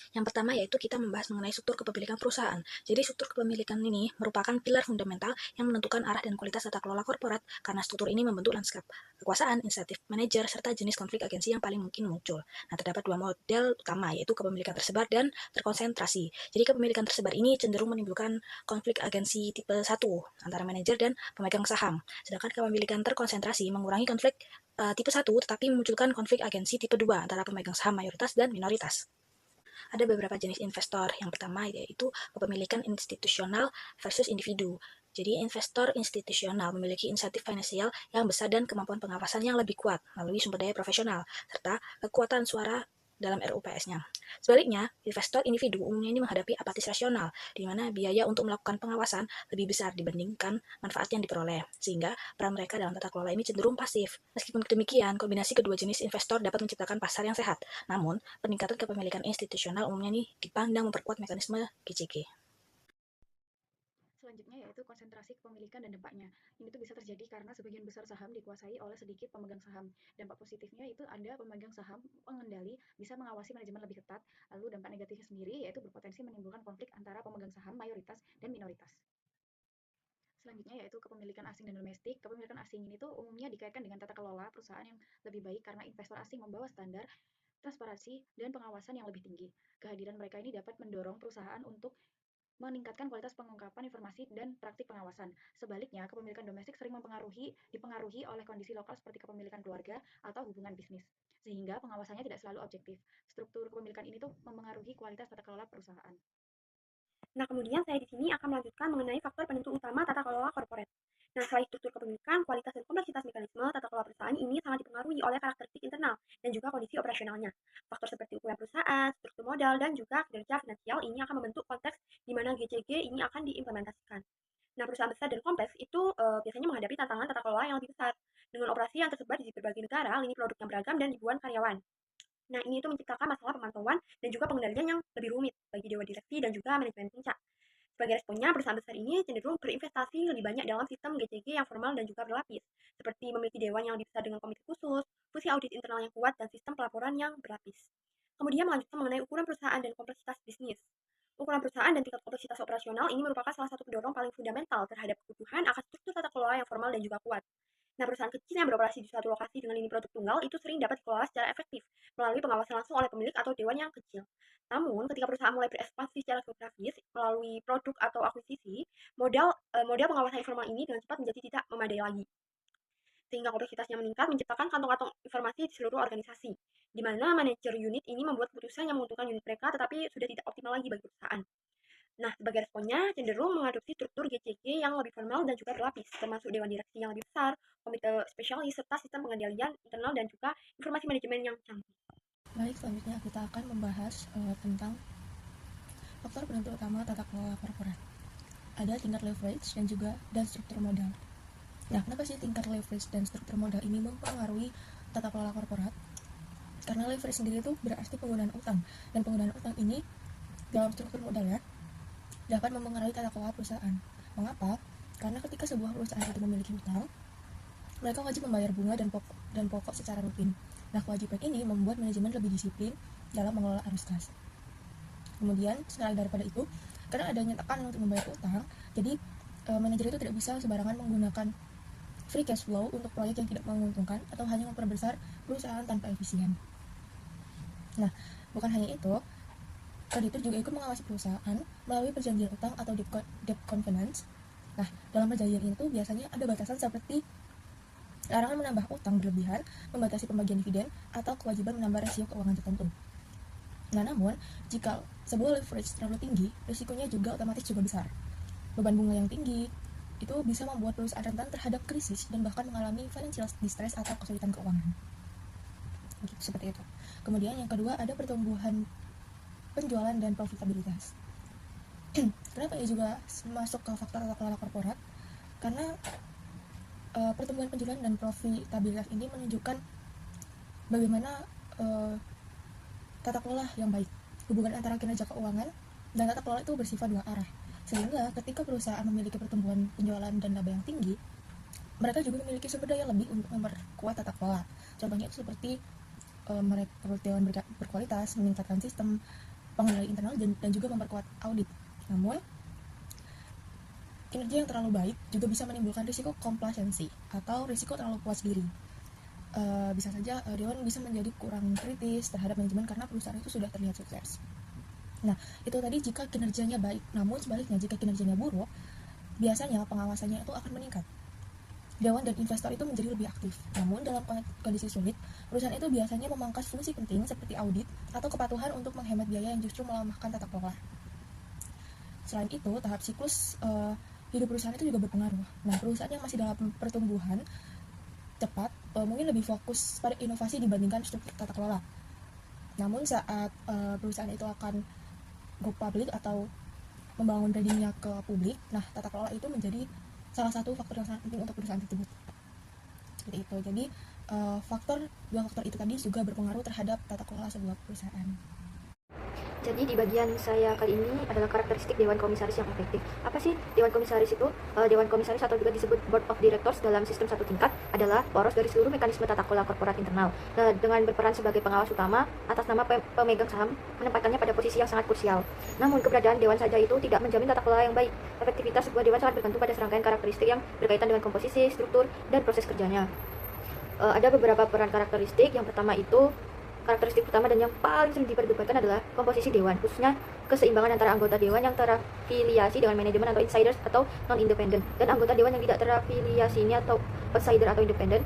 Yang pertama yaitu kita membahas mengenai struktur kepemilikan perusahaan. Jadi struktur kepemilikan ini merupakan pilar fundamental yang menentukan arah dan kualitas tata kelola korporat karena struktur ini membentuk lanskap kekuasaan, insentif manajer, serta jenis konflik agensi yang paling mungkin muncul. Nah, terdapat dua model utama yaitu kepemilikan tersebar dan terkonsentrasi. Jadi kepemilikan tersebar ini cenderung menimbulkan konflik agensi tipe 1 antara manajer dan pemegang saham. Sedangkan kepemilikan terkonsentrasi mengurangi konflik tipe 1 tetapi memunculkan konflik agensi tipe 2 antara pemegang saham mayoritas dan minoritas. Ada beberapa jenis investor. Yang pertama yaitu kepemilikan institusional versus individu. Jadi investor institusional memiliki insentif finansial yang besar dan kemampuan pengawasan yang lebih kuat melalui sumber daya profesional serta kekuatan suara dalam RUPS-nya. Sebaliknya, investor individu umumnya ini menghadapi apatis rasional, di mana biaya untuk melakukan pengawasan lebih besar dibandingkan manfaat yang diperoleh, sehingga peran mereka dalam tata kelola ini cenderung pasif. Meskipun demikian, kombinasi kedua jenis investor dapat menciptakan pasar yang sehat. Namun, peningkatan kepemilikan institusional umumnya nih dipandang memperkuat mekanisme GCG. Selanjutnya yaitu konsentrasi kepemilikan dan dampaknya. Ini tuh bisa terjadi karena sebagian besar saham dikuasai oleh sedikit pemegang saham. Dampak positifnya itu ada pemegang saham pengendali bisa mengawasi manajemen lebih ketat. Lalu dampak negatifnya sendiri yaitu berpotensi menimbulkan konflik antara pemegang saham mayoritas dan minoritas. Selanjutnya yaitu kepemilikan asing dan domestik. Kepemilikan asing ini tuh umumnya dikaitkan dengan tata kelola perusahaan yang lebih baik karena investor asing membawa standar transparansi dan pengawasan yang lebih tinggi. Kehadiran mereka ini dapat mendorong perusahaan untuk meningkatkan kualitas pengungkapan informasi dan praktik pengawasan. Sebaliknya, kepemilikan domestik sering dipengaruhi oleh kondisi lokal seperti kepemilikan keluarga atau hubungan bisnis, sehingga pengawasannya tidak selalu objektif. Struktur kepemilikan ini tuh mempengaruhi kualitas tata kelola perusahaan. Nah, kemudian saya di sini akan melanjutkan mengenai faktor penentu utama tata kelola korporat. Nah, selain struktur kepemilikan, kualitas dan kompleksitas mekanisme tata kelola perusahaan ini sangat dipengaruhi oleh karakteristik internal dan juga kondisi operasionalnya. Faktor seperti ukuran perusahaan, struktur modal, dan juga kinerja finansial ini akan membentuk konteks di mana GCG ini akan diimplementasikan. Nah, perusahaan besar dan kompleks itu biasanya menghadapi tantangan tata kelola yang lebih besar. Dengan operasi yang tersebar di berbagai negara, lini produk yang beragam, dan ribuan karyawan. Nah, ini itu menciptakan masalah pemantauan dan juga pengendalian yang lebih rumit bagi dewan direksi dan juga manajemen puncak. Sebagai responnya, perusahaan besar ini cenderung berinvestasi lebih banyak dalam sistem GCG yang formal dan juga berlapis, seperti memiliki dewan yang lebih besar dengan komite khusus, fungsi audit internal yang kuat, dan sistem pelaporan yang berlapis. Kemudian melanjutkan mengenai ukuran perusahaan dan kompleksitas bisnis. Ukuran perusahaan dan tingkat kompleksitas operasional ini merupakan salah satu pendorong paling fundamental terhadap kebutuhan akan struktur tata kelola yang formal dan juga kuat. Nah, perusahaan kecil yang beroperasi di suatu lokasi dengan lini produk tunggal itu sering dapat dikelola secara efektif melalui pengawasan langsung oleh pemilik atau dewan yang kecil. Namun, ketika perusahaan mulai berekspansi secara geografis melalui produk atau akuisisi, model pengawasan informal ini dengan cepat menjadi tidak memadai lagi. Sehingga kompleksitasnya meningkat, menciptakan kantong-kantong informasi di seluruh organisasi, di mana manajer unit ini membuat keputusan yang menguntungkan unit mereka, tetapi sudah tidak optimal lagi bagi perusahaan. Nah, sebagai responnya, cenderung mengadopsi struktur GCG yang lebih formal dan juga berlapis, termasuk dewan direksi yang lebih besar, komite spesialis, serta sistem pengendalian internal dan juga informasi manajemen yang canggih. Baik, selanjutnya kita akan membahas tentang faktor penentu utama tata kelola korporat. Ada tingkat leverage dan struktur modal. Nah, kenapa sih tingkat leverage dan struktur modal ini mempengaruhi tata kelola korporat? Karena leverage sendiri itu berarti penggunaan utang, dan penggunaan utang ini dalam struktur modal ya dapat mempengaruhi tata kelola perusahaan. Mengapa? Karena ketika sebuah perusahaan itu memiliki utang, mereka wajib membayar bunga dan pokok secara rutin. Nah, kewajiban ini membuat manajemen lebih disiplin dalam mengelola arus kas. Kemudian, selain daripada itu, karena adanya tekanan untuk membayar utang, jadi manajer itu tidak bisa sembarangan menggunakan free cash flow untuk proyek yang tidak menguntungkan atau hanya memperbesar perusahaan tanpa efisien. Nah, bukan hanya itu, kreditur juga ikut mengawasi perusahaan melalui perjanjian utang atau debt covenants. Nah, dalam perjanjian itu biasanya ada batasan seperti larangan menambah utang berlebihan, membatasi pembagian dividen, atau kewajiban menambah rasio keuangan tertentu. Nah, namun, jika sebuah leverage terlalu tinggi, risikonya juga otomatis juga besar. Beban bunga yang tinggi itu bisa membuat perusahaan rentan terhadap krisis dan bahkan mengalami financial distress atau kesulitan keuangan. Begitu, seperti itu. Kemudian yang kedua ada pertumbuhan penjualan dan profitabilitas. Kenapa ini juga masuk ke faktor tata kelola korporat? Karena pertumbuhan penjualan dan profitabilitas ini menunjukkan bagaimana tata kelola yang baik. Hubungan antara kinerja keuangan dan tata kelola itu bersifat dua arah. Sehingga ketika perusahaan memiliki pertumbuhan penjualan dan laba yang tinggi, mereka juga memiliki sumber daya lebih untuk memperkuat tata kelola. Contohnya itu seperti mereka dewan berkualitas, meningkatkan sistem pengendali internal dan juga memperkuat audit. Namun, kinerja yang terlalu baik juga bisa menimbulkan risiko complacency atau risiko terlalu puas diri. Bisa saja dewan bisa menjadi kurang kritis terhadap manajemen karena perusahaan itu sudah terlihat sukses. Nah, itu tadi jika kinerjanya baik. Namun sebaliknya, jika kinerjanya buruk, biasanya pengawasannya itu akan meningkat. Dewan dan investor itu menjadi lebih aktif. Namun dalam kondisi sulit, perusahaan itu biasanya memangkas fungsi penting seperti audit atau kepatuhan untuk menghemat biaya yang justru melemahkan tata kelola. Selain itu, tahap siklus hidup perusahaan itu juga berpengaruh. Nah, perusahaan yang masih dalam pertumbuhan cepat mungkin lebih fokus pada inovasi dibandingkan struktur tata kelola. Namun saat perusahaan itu akan go public atau membangun brandingnya ke publik, nah tata kelola itu menjadi salah satu faktor yang sangat penting untuk perusahaan tersebut. Seperti itu. Jadi dua faktor itu tadi juga berpengaruh terhadap tata kelola sebuah perusahaan. Jadi di bagian saya kali ini adalah karakteristik Dewan Komisaris yang efektif. Apa sih Dewan Komisaris itu? Dewan Komisaris atau juga disebut Board of Directors dalam sistem satu tingkat adalah poros dari seluruh mekanisme tata kelola korporat internal. Nah, dengan berperan sebagai pengawas utama atas nama pemegang saham, menempatkannya pada posisi yang sangat krusial. Namun keberadaan Dewan saja itu tidak menjamin tata kelola yang baik. Efektivitas sebuah Dewan sangat bergantung pada serangkaian karakteristik yang berkaitan dengan komposisi, struktur, dan proses kerjanya. Ada beberapa peran karakteristik. Yang pertama itu karakteristik pertama dan yang paling sering diperdebatkan adalah komposisi dewan, khususnya keseimbangan antara anggota dewan yang terafiliasi dengan manajemen atau insiders atau non-independen, dan anggota dewan yang tidak terafiliasi ini atau outsider atau independen.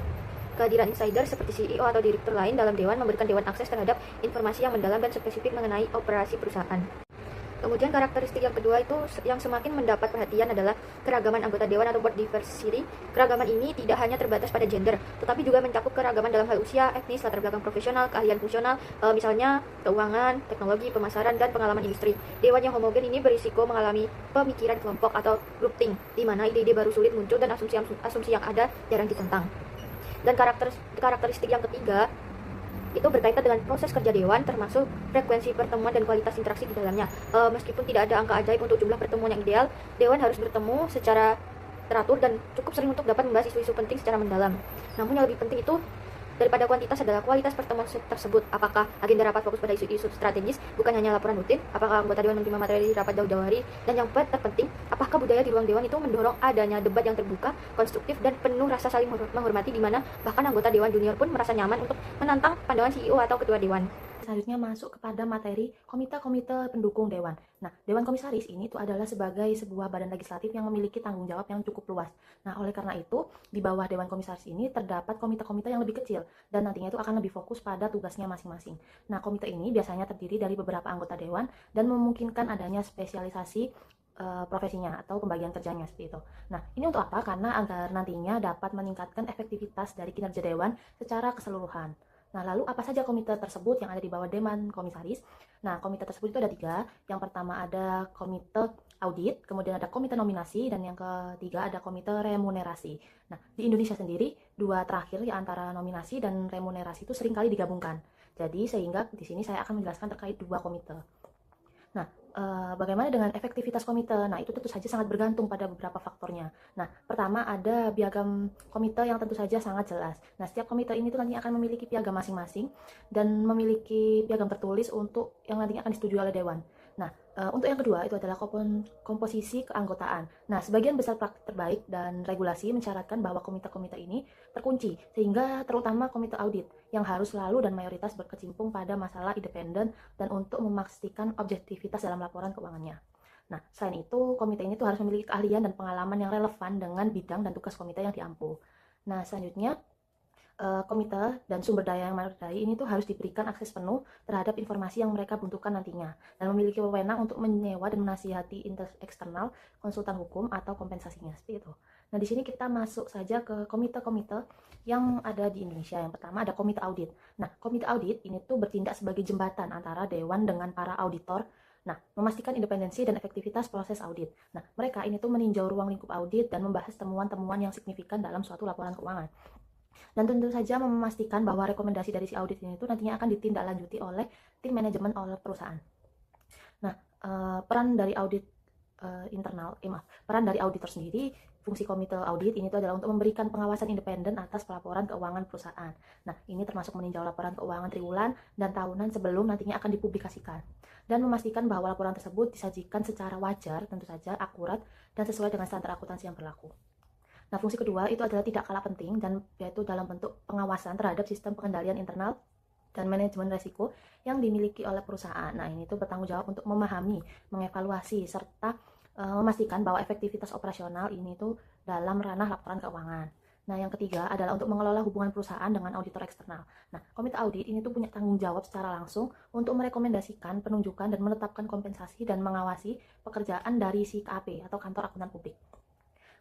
Kehadiran insider seperti CEO atau direktur lain dalam dewan memberikan dewan akses terhadap informasi yang mendalam dan spesifik mengenai operasi perusahaan. Kemudian karakteristik yang kedua itu yang semakin mendapat perhatian adalah keragaman anggota dewan atau board diversity. Keragaman ini tidak hanya terbatas pada gender, tetapi juga mencakup keragaman dalam hal usia, etnis, latar belakang profesional, keahlian fungsional, misalnya keuangan, teknologi, pemasaran, dan pengalaman industri. Dewan yang homogen ini berisiko mengalami pemikiran kelompok atau groupthink, di mana ide-ide baru sulit muncul dan asumsi yang ada jarang ditentang. Dan karakteristik yang ketiga itu berkaitan dengan proses kerja dewan, termasuk frekuensi pertemuan dan kualitas interaksi di dalamnya. Meskipun tidak ada angka ajaib untuk jumlah pertemuan yang ideal, dewan harus bertemu secara teratur dan cukup sering untuk dapat membahas isu-isu penting secara mendalam. Namun yang lebih penting itu daripada kuantitas adalah kualitas pertemuan tersebut. Apakah agenda rapat fokus pada isu-isu strategis, bukan hanya laporan rutin? Apakah anggota dewan menerima materi rapat jauh-jauh hari? Dan yang terpenting, apakah budaya di ruang dewan itu mendorong adanya debat yang terbuka, konstruktif, dan penuh rasa saling menghormati, di mana bahkan anggota dewan junior pun merasa nyaman untuk menantang pandangan CEO atau ketua dewan. Selanjutnya masuk kepada materi komite-komite pendukung dewan. Nah, Dewan Komisaris ini itu adalah sebagai sebuah badan legislatif yang memiliki tanggung jawab yang cukup luas. Nah, oleh karena itu, di bawah Dewan Komisaris ini terdapat komite-komite yang lebih kecil dan nantinya itu akan lebih fokus pada tugasnya masing-masing. Nah, komite ini biasanya terdiri dari beberapa anggota dewan dan memungkinkan adanya spesialisasi profesinya atau pembagian kerjanya seperti itu. Nah, ini untuk apa? Karena agar nantinya dapat meningkatkan efektivitas dari kinerja dewan secara keseluruhan. Nah, lalu apa saja komite tersebut yang ada di bawah Dewan Komisaris? Nah, komite tersebut itu ada 3. Yang pertama ada komite audit, kemudian ada komite nominasi, dan yang ketiga ada komite remunerasi. Nah, di Indonesia sendiri, 2 terakhir ya antara nominasi dan remunerasi itu seringkali digabungkan. Jadi, sehingga di sini saya akan menjelaskan terkait 2 komite. Nah, bagaimana dengan efektivitas komite? Nah, itu tentu saja sangat bergantung pada beberapa faktornya. Nah, pertama ada piagam komite yang tentu saja sangat jelas. Nah, setiap komite ini tuh nantinya akan memiliki piagam masing-masing dan memiliki piagam tertulis untuk yang nantinya akan disetujui oleh dewan. Nah, untuk yang kedua itu adalah komposisi keanggotaan. Nah, sebagian besar praktik terbaik dan regulasi mensyaratkan bahwa komite-komite ini terkunci, sehingga terutama komite audit yang harus selalu dan mayoritas berkecimpung pada masalah independen dan untuk memastikan objektivitas dalam laporan keuangannya. Nah, selain itu, komite ini tuh harus memiliki keahlian dan pengalaman yang relevan dengan bidang dan tugas komite yang diampu. Nah, selanjutnya, komite dan sumber daya yang memadai ini tuh harus diberikan akses penuh terhadap informasi yang mereka butuhkan nantinya dan memiliki wewenang untuk menyewa dan menasihati eksternal, konsultan hukum atau kompensasinya seperti itu. Nah, di sini kita masuk saja ke komite-komite yang ada di Indonesia. Yang pertama ada komite audit. Nah, komite audit ini tuh bertindak sebagai jembatan antara dewan dengan para auditor. Nah, memastikan independensi dan efektivitas proses audit. Nah, mereka ini tuh meninjau ruang lingkup audit dan membahas temuan-temuan yang signifikan dalam suatu laporan keuangan. Dan tentu saja memastikan bahwa rekomendasi dari si audit ini itu nantinya akan ditindaklanjuti oleh tim manajemen oleh perusahaan. Nah, peran dari audit peran dari auditor sendiri fungsi komite audit ini adalah untuk memberikan pengawasan independen atas pelaporan keuangan perusahaan. Nah, ini termasuk meninjau laporan keuangan triwulan dan tahunan sebelum nantinya akan dipublikasikan. Dan memastikan bahwa laporan tersebut disajikan secara wajar, tentu saja akurat, dan sesuai dengan standar akuntansi yang berlaku. Nah, fungsi kedua itu adalah tidak kalah penting, dan yaitu dalam bentuk pengawasan terhadap sistem pengendalian internal dan manajemen risiko yang dimiliki oleh perusahaan. Nah, ini tuh bertanggung jawab untuk memahami, mengevaluasi, serta memastikan bahwa efektivitas operasional ini tuh dalam ranah laporan keuangan. Nah, yang ketiga adalah untuk mengelola hubungan perusahaan dengan auditor eksternal. Nah, komite audit ini tuh punya tanggung jawab secara langsung untuk merekomendasikan, penunjukan, dan menetapkan kompensasi dan mengawasi pekerjaan dari si KAP atau kantor akuntan publik.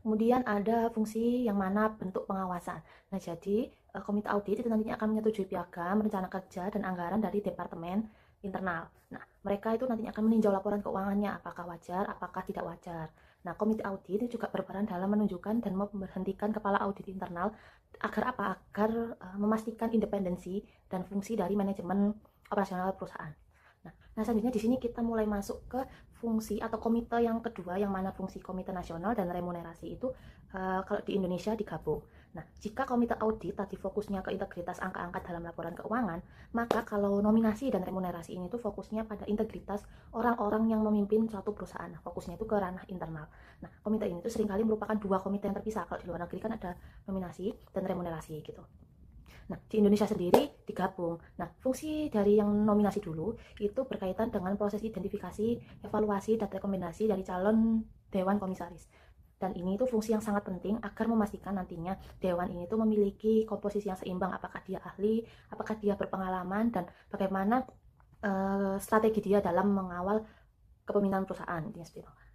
Kemudian ada fungsi yang mana bentuk pengawasan. Nah, jadi komite audit itu nantinya akan menyetujui piagam, rencana kerja, dan anggaran dari departemen internal. Nah, mereka itu nantinya akan meninjau laporan keuangannya, apakah wajar, apakah tidak wajar. Nah, komite audit ini juga berperan dalam menunjukkan dan memberhentikan kepala audit internal agar apa? Agar memastikan independensi dan fungsi dari manajemen operasional perusahaan. Nah, selanjutnya di sini kita mulai masuk ke fungsi atau komite yang kedua, yang mana fungsi komite nasional dan remunerasi itu kalau di Indonesia digabung. Nah, jika komite audit tadi fokusnya ke integritas angka-angka dalam laporan keuangan, maka kalau nominasi dan remunerasi ini tuh fokusnya pada integritas orang-orang yang memimpin suatu perusahaan. Nah, fokusnya itu ke ranah internal. Nah, komite ini tuh seringkali merupakan dua komite yang terpisah. Kalau di luar negeri kan ada nominasi dan remunerasi gitu. Nah, di Indonesia sendiri digabung. Nah, fungsi dari yang nominasi dulu itu berkaitan dengan proses identifikasi, evaluasi, dan rekomendasi dari calon Dewan Komisaris. Dan ini itu fungsi yang sangat penting agar memastikan nantinya Dewan ini tuh memiliki komposisi yang seimbang, apakah dia ahli, apakah dia berpengalaman, dan bagaimana strategi dia dalam mengawal kepemimpinan perusahaan.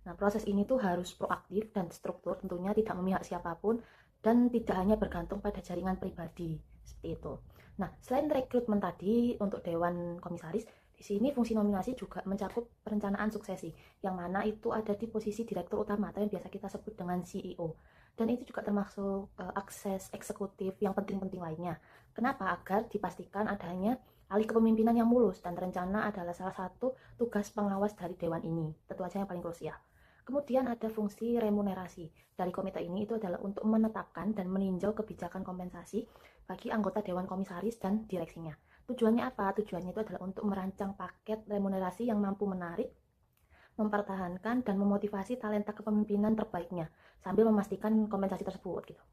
Nah, proses ini tuh harus proaktif dan struktur, tentunya tidak memihak siapapun, dan tidak hanya bergantung pada jaringan pribadi, seperti itu. Nah, selain rekrutmen tadi untuk Dewan Komisaris, di sini fungsi nominasi juga mencakup perencanaan suksesi, yang mana itu ada di posisi direktur utama atau yang biasa kita sebut dengan CEO. Dan itu juga termasuk akses eksekutif yang penting-penting lainnya. Kenapa? Agar dipastikan adanya alih kepemimpinan yang mulus, dan rencana adalah salah satu tugas pengawas dari Dewan ini. Tentu saja yang paling krusial. Kemudian ada fungsi remunerasi dari komite ini, itu adalah untuk menetapkan dan meninjau kebijakan kompensasi bagi anggota Dewan Komisaris dan direksinya. Tujuannya apa? Tujuannya itu adalah untuk merancang paket remunerasi yang mampu menarik, mempertahankan, dan memotivasi talenta kepemimpinan terbaiknya sambil memastikan kompensasi tersebut gitu.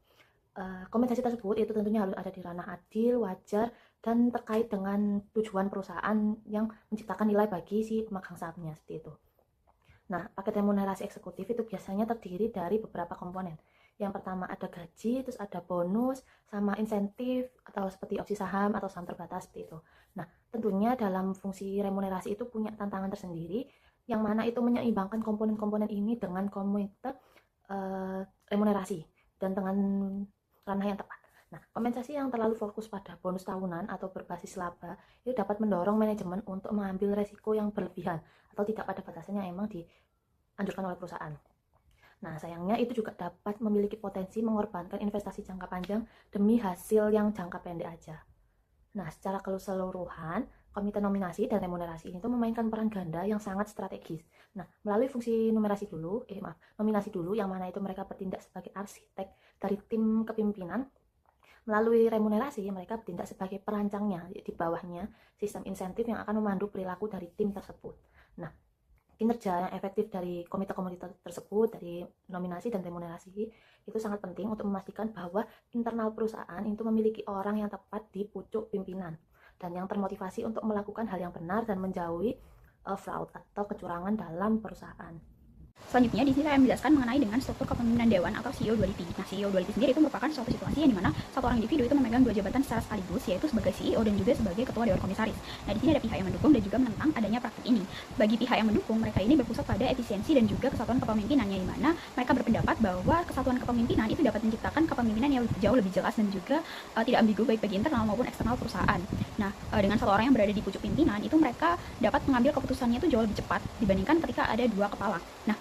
Kompensasi tersebut itu tentunya harus ada di ranah adil, wajar, dan terkait dengan tujuan perusahaan yang menciptakan nilai bagi si pemegang sahamnya, seperti itu. Nah, paket remunerasi eksekutif itu biasanya terdiri dari beberapa komponen. Yang pertama ada gaji, terus ada bonus, sama insentif, atau seperti opsi saham atau saham terbatas, seperti itu. Nah, tentunya dalam fungsi remunerasi itu punya tantangan tersendiri, yang mana itu menyeimbangkan komponen-komponen ini dengan komite remunerasi, dan dengan ranah yang tepat. Nah, kompensasi yang terlalu fokus pada bonus tahunan atau berbasis laba itu dapat mendorong manajemen untuk mengambil resiko yang berlebihan atau tidak pada batasannya yang emang dianjurkan oleh perusahaan. Nah, sayangnya itu juga dapat memiliki potensi mengorbankan investasi jangka panjang demi hasil yang jangka pendek aja. Nah, secara keseluruhan, komite nominasi dan remunerasi ini tuh memainkan peran ganda yang sangat strategis. Nah, melalui fungsi nominasi dulu, yang mana itu mereka bertindak sebagai arsitek dari tim kepemimpinan. Melalui remunerasi, mereka bertindak sebagai perancangnya, di bawahnya sistem insentif yang akan memandu perilaku dari tim tersebut. Nah, kinerja yang efektif dari komite-komite tersebut, dari nominasi dan remunerasi, itu sangat penting untuk memastikan bahwa internal perusahaan itu memiliki orang yang tepat di pucuk pimpinan, dan yang termotivasi untuk melakukan hal yang benar dan menjauhi fraud atau kecurangan dalam perusahaan. Selanjutnya, di sini saya menjelaskan mengenai dengan struktur kepemimpinan Dewan atau CEO Duality. Nah, CEO Duality sendiri itu merupakan suatu situasi yang dimana satu orang individu itu memegang dua jabatan secara sekaligus, yaitu sebagai CEO dan juga sebagai Ketua Dewan Komisaris. Nah, di sini ada pihak yang mendukung dan juga menentang adanya praktik ini. Bagi pihak yang mendukung, mereka ini berpusat pada efisiensi dan juga kesatuan kepemimpinannya, di mana mereka berpendapat bahwa kesatuan kepemimpinan itu dapat menciptakan kepemimpinan yang jauh lebih jelas dan juga tidak ambigu baik bagi internal maupun eksternal perusahaan. Nah, dengan satu orang yang berada di pucuk pimpinan, itu mereka dapat mengambil keputusannya itu jauh lebih cepat dibandingkan ketika ada dua kepala. Nah,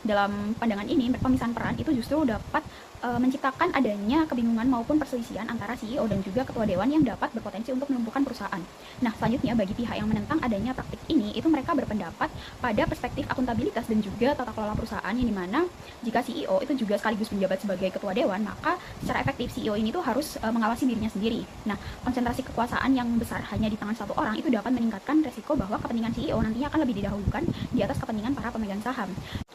dalam pandangan ini, pemisahan peran itu justru dapat menciptakan adanya kebingungan maupun perselisihan antara CEO dan juga ketua dewan yang dapat berpotensi untuk melumpuhkan perusahaan. Nah, selanjutnya bagi pihak yang menentang adanya praktik ini, itu mereka berpendapat pada perspektif akuntabilitas dan juga tata kelola perusahaan, yang dimana jika CEO itu juga sekaligus menjabat sebagai ketua dewan, maka secara efektif CEO ini tuh harus mengawasi dirinya sendiri. Nah, konsentrasi kekuasaan yang besar hanya di tangan satu orang itu dapat meningkatkan resiko bahwa kepentingan CEO nantinya akan lebih didahulukan di atas kepentingan para pemegang saham.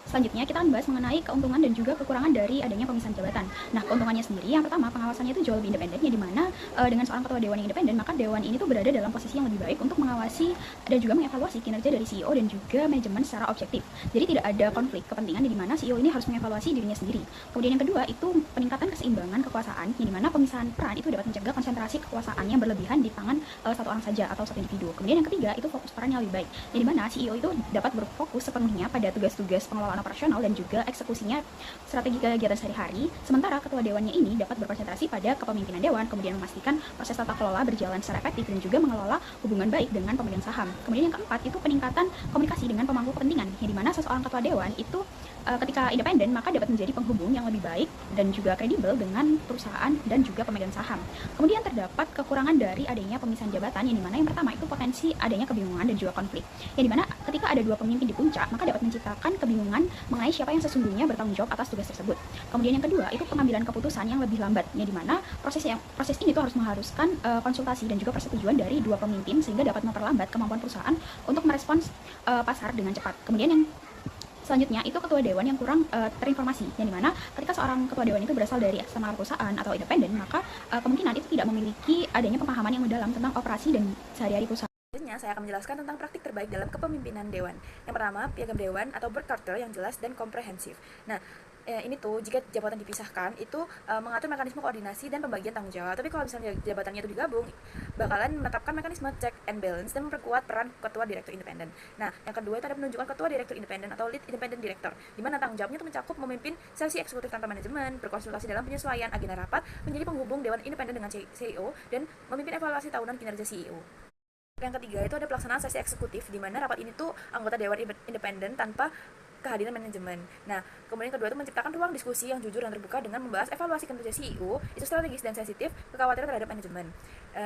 Selanjutnya kita akan bahas mengenai keuntungan dan juga kekurangan dari adanya pemisahan jabatan. Nah, keuntungannya sendiri yang pertama, pengawasannya itu jauh lebih independen, ya dimana dengan seorang ketua dewan yang independen, maka dewan ini tuh berada dalam posisi yang lebih baik untuk mengawasi dan juga mengevaluasi kinerja dari CEO dan juga manajemen secara objektif. Jadi tidak ada konflik kepentingan di mana CEO ini harus mengevaluasi dirinya sendiri. Kemudian yang kedua itu peningkatan keseimbangan kekuasaan, yang dimana pemisahan peran itu dapat mencegah konsentrasi kekuasaan yang berlebihan di tangan satu orang saja atau satu individu. Kemudian yang ketiga itu fokus peran yang lebih baik, yang dimana CEO itu dapat berfokus sepenuhnya pada tugas-tugas pengelolaan operasional dan juga eksekusinya strategi kegiatan sehari-hari, sementara ketua dewannya ini dapat berkonsentrasi pada kepemimpinan dewan, kemudian memastikan proses tata kelola berjalan secara efektif dan juga mengelola hubungan baik dengan pemegang saham. Kemudian yang keempat itu peningkatan komunikasi dengan pemangku kepentingan, yang dimana seseorang ketua dewan itu ketika independen maka dapat menjadi penghubung yang lebih baik dan juga kredibel dengan perusahaan dan juga pemegang saham. Kemudian terdapat kekurangan dari adanya pemisahan jabatan, yang dimana yang pertama itu potensi adanya kebingungan dan juga konflik, yang dimana ketika ada dua pemimpin di puncak maka dapat menciptakan kebingungan mengenai siapa yang sesungguhnya bertanggung jawab atas tugas tersebut. Kemudian yang kedua itu pengambilan keputusan yang lebih lambat, yang dimana proses ini tuh mengharuskan konsultasi dan juga persetujuan dari dua pemimpin sehingga dapat memperlambat kemampuan perusahaan untuk merespons pasar dengan cepat. Kemudian yang selanjutnya itu ketua dewan yang kurang terinformasi, yang dimana ketika seorang ketua dewan itu berasal dari eksternal perusahaan atau independen, maka kemungkinan itu tidak memiliki adanya pemahaman yang mendalam tentang operasi dan sehari-hari perusahaan. Selanjutnya, saya akan menjelaskan tentang praktik terbaik dalam kepemimpinan dewan. Yang pertama, piagam dewan atau board charter yang jelas dan komprehensif. Nah, ini tuh jika jabatan dipisahkan itu mengatur mekanisme koordinasi dan pembagian tanggung jawab. Tapi kalau misalnya jabatannya itu digabung, bakalan menetapkan mekanisme check and balance dan memperkuat peran ketua direktur independen. Nah, yang kedua itu ada penunjukan ketua direktur independen atau lead independent director, di mana tanggung jawabnya itu mencakup memimpin sesi eksekutif tanpa manajemen, berkonsultasi dalam penyesuaian agenda rapat, menjadi penghubung dewan independen dengan CEO, dan memimpin evaluasi tahunan kinerja CEO. Yang ketiga itu ada pelaksanaan sesi eksekutif, di mana rapat ini tuh anggota dewan independen tanpa kehadiran manajemen. Nah, kemudian kedua itu menciptakan ruang diskusi yang jujur dan terbuka dengan membahas evaluasi kinerja CEO, isu strategis dan sensitif, kekhawatiran terhadap manajemen.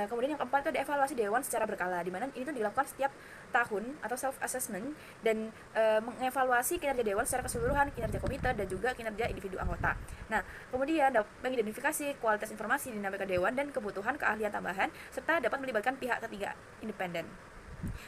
Kemudian yang keempat itu ada evaluasi dewan secara berkala, di mana ini tuh dilakukan setiap tahun atau self assessment dan mengevaluasi kinerja dewan secara keseluruhan, kinerja komite dan juga kinerja individu anggota. Nah, kemudian dapat mengidentifikasi kualitas informasi dinamika dewan dan kebutuhan keahlian tambahan serta dapat melibatkan pihak ketiga independen.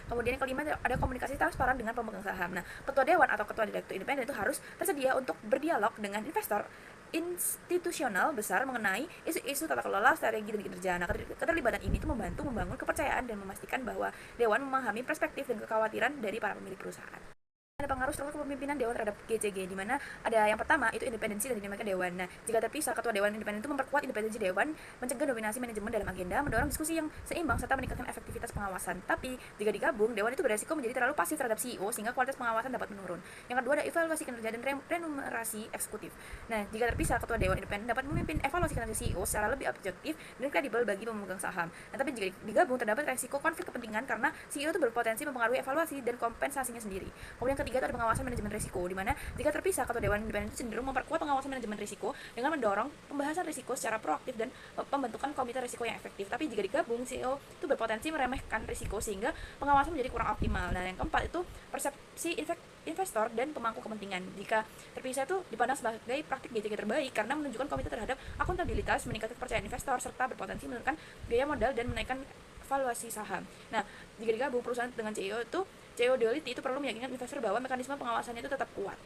Kemudian yang kelima ada komunikasi transparan dengan pemegang saham. Nah, ketua dewan atau ketua direktur independen itu harus tersedia untuk berdialog dengan investor institusional besar mengenai isu-isu tata kelola, strategi dan kinerja. Nah, keterlibatan ini itu membantu membangun kepercayaan dan memastikan bahwa dewan memahami perspektif dan kekhawatiran dari para pemilik perusahaan. Ada pengaruh struktur kepemimpinan dewan terhadap GCG, di mana ada yang pertama itu independensi dan dinamika dewan. Nah, jika terpisah, ketua dewan independen itu memperkuat independensi dewan, mencegah dominasi manajemen dalam agenda, mendorong diskusi yang seimbang serta meningkatkan efektivitas pengawasan. Tapi jika digabung, dewan itu beresiko menjadi terlalu pasif terhadap CEO sehingga kualitas pengawasan dapat menurun. Yang kedua ada evaluasi kinerja dan remunerasi eksekutif. Nah, jika terpisah, ketua dewan independen dapat memimpin evaluasi kinerja CEO secara lebih objektif dan kredibel bagi pemegang saham. Nah, tapi jika digabung terdapat resiko konflik kepentingan karena CEO itu berpotensi mempengaruhi evaluasi dan kompensasinya sendiri. Kemudian ketiga itu ada pengawasan manajemen risiko, di mana jika terpisah, ketua dewan independen itu cenderung memperkuat pengawasan manajemen risiko dengan mendorong pembahasan risiko secara proaktif dan pembentukan komite risiko yang efektif. Tapi jika digabung, CEO itu berpotensi meremehkan risiko sehingga pengawasan menjadi kurang optimal. Nah, yang keempat itu persepsi investor dan pemangku kepentingan. Jika terpisah itu dipandang sebagai praktik GCG terbaik karena menunjukkan komite terhadap akuntabilitas, meningkatkan kepercayaan investor serta berpotensi menurunkan biaya modal dan menaikkan valuasi saham. Nah, jika digabung perusahaan dengan CEO deality itu perlu meyakinkan investor bahwa mekanisme pengawasannya itu tetap kuat.